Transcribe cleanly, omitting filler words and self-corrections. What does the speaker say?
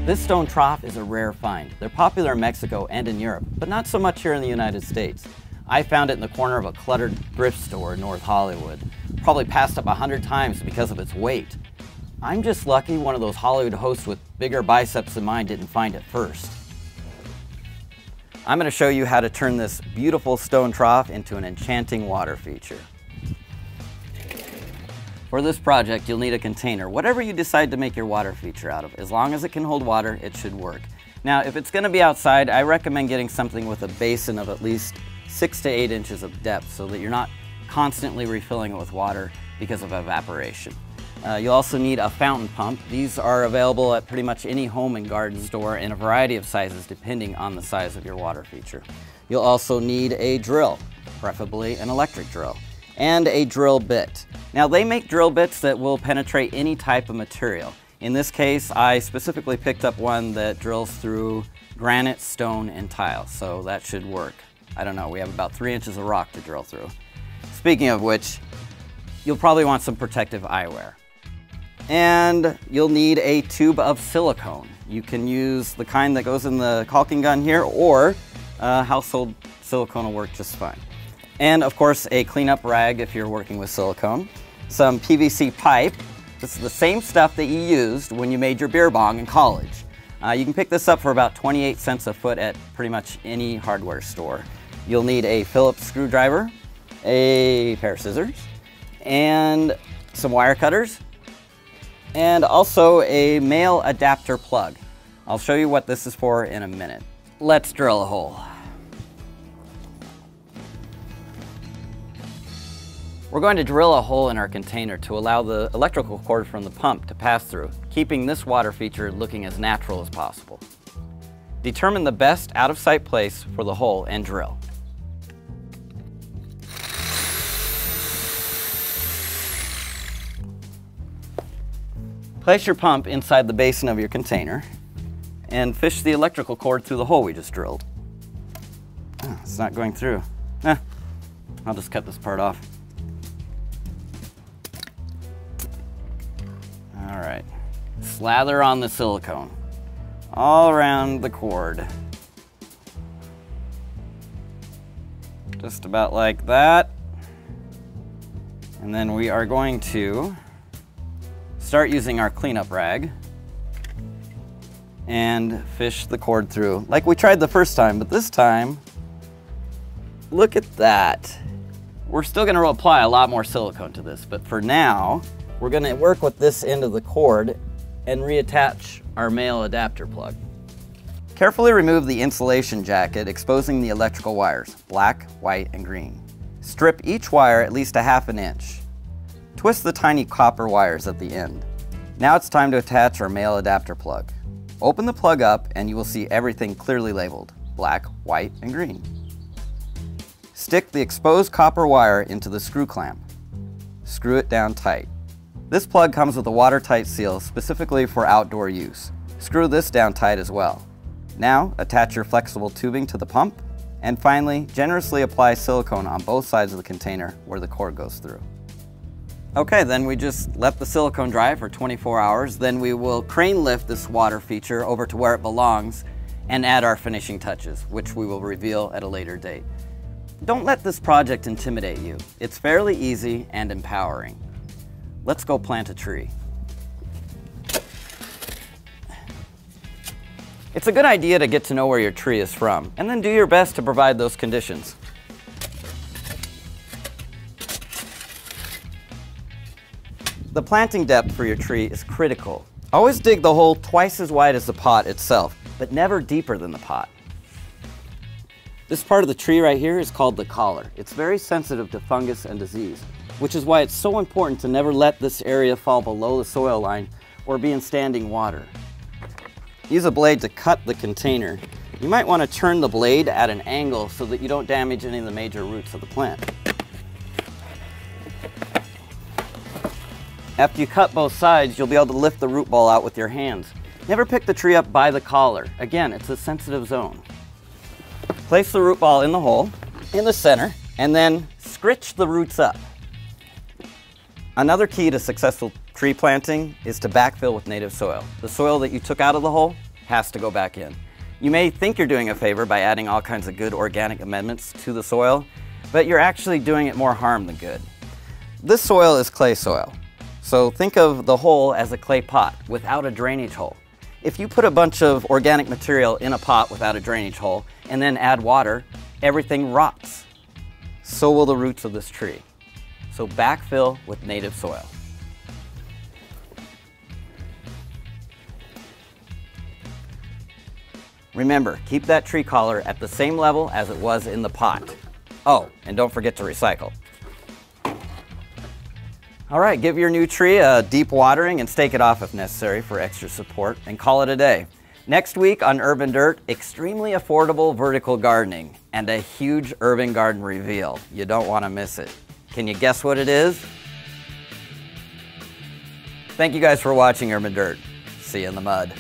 This stone trough is a rare find. They're popular in Mexico and in Europe, but not so much here in the United States. I found it in the corner of a cluttered thrift store in North Hollywood. Probably passed up 100 times because of its weight. I'm just lucky one of those Hollywood hosts with bigger biceps than mine didn't find it first. I'm going to show you how to turn this beautiful stone trough into an enchanting water feature. For this project, you'll need a container. Whatever you decide to make your water feature out of, as long as it can hold water, it should work. Now, if it's going to be outside, I recommend getting something with a basin of at least 6 to 8 inches of depth so that you're not constantly refilling it with water because of evaporation. You'll also need a fountain pump. These are available at pretty much any home and garden store in a variety of sizes depending on the size of your water feature. You'll also need a drill, preferably an electric drill, and a drill bit. Now, they make drill bits that will penetrate any type of material. In this case, I specifically picked up one that drills through granite, stone, and tile, so that should work. I don't know, we have about 3 inches of rock to drill through. Speaking of which, you'll probably want some protective eyewear. And you'll need a tube of silicone. You can use the kind that goes in the caulking gun here, or household silicone will work just fine. And of course, a cleanup rag if you're working with silicone. Some PVC pipe. This is the same stuff that you used when you made your beer bong in college. You can pick this up for about 28 cents a foot at pretty much any hardware store. You'll need a Phillips screwdriver, a pair of scissors, and some wire cutters, and also a male adapter plug. I'll show you what this is for in a minute. Let's drill a hole. We're going to drill a hole in our container to allow the electrical cord from the pump to pass through, keeping this water feature looking as natural as possible. Determine the best out-of-sight place for the hole and drill. Place your pump inside the basin of your container and fish the electrical cord through the hole we just drilled. Oh, it's not going through. I'll just cut this part off. All right, slather on the silicone all around the cord. Just about like that. And then we are going to start using our cleanup rag and fish the cord through like we tried the first time, but this time, look at that. We're still going to apply a lot more silicone to this, but for now, we're going to work with this end of the cord and reattach our male adapter plug. Carefully remove the insulation jacket, exposing the electrical wires, black, white, and green. Strip each wire at least a ½ inch. Twist the tiny copper wires at the end. Now it's time to attach our male adapter plug. Open the plug up and you will see everything clearly labeled, black, white, and green. Stick the exposed copper wire into the screw clamp. Screw it down tight. This plug comes with a watertight seal specifically for outdoor use. Screw this down tight as well. Now, attach your flexible tubing to the pump, and finally, generously apply silicone on both sides of the container where the cord goes through. Okay, then we just let the silicone dry for 24 hours, then we will crane lift this water feature over to where it belongs and add our finishing touches, which we will reveal at a later date. Don't let this project intimidate you. It's fairly easy and empowering. Let's go plant a tree. It's a good idea to get to know where your tree is from, and then do your best to provide those conditions. The planting depth for your tree is critical. Always dig the hole twice as wide as the pot itself, but never deeper than the pot. This part of the tree right here is called the collar. It's very sensitive to fungus and disease, which is why it's so important to never let this area fall below the soil line or be in standing water. Use a blade to cut the container. You might want to turn the blade at an angle so that you don't damage any of the major roots of the plant. After you cut both sides, you'll be able to lift the root ball out with your hands. Never pick the tree up by the collar. Again, it's a sensitive zone. Place the root ball in the hole, in the center, and then scritch the roots up. Another key to successful tree planting is to backfill with native soil. The soil that you took out of the hole, has to go back in. You may think you're doing a favor by adding all kinds of good organic amendments to the soil, but you're actually doing it more harm than good. This soil is clay soil, so think of the hole as a clay pot without a drainage hole. If you put a bunch of organic material in a pot without a drainage hole and then add water, everything rots. So will the roots of this tree. So backfill with native soil. Remember, keep that tree collar at the same level as it was in the pot. Oh, and don't forget to recycle. All right, give your new tree a deep watering and stake it off if necessary for extra support, and call it a day. Next week on Urban Dirt, extremely affordable vertical gardening and a huge urban garden reveal. You don't want to miss it. Can you guess what it is? Thank you guys for watching Urban Dirt. See you in the mud.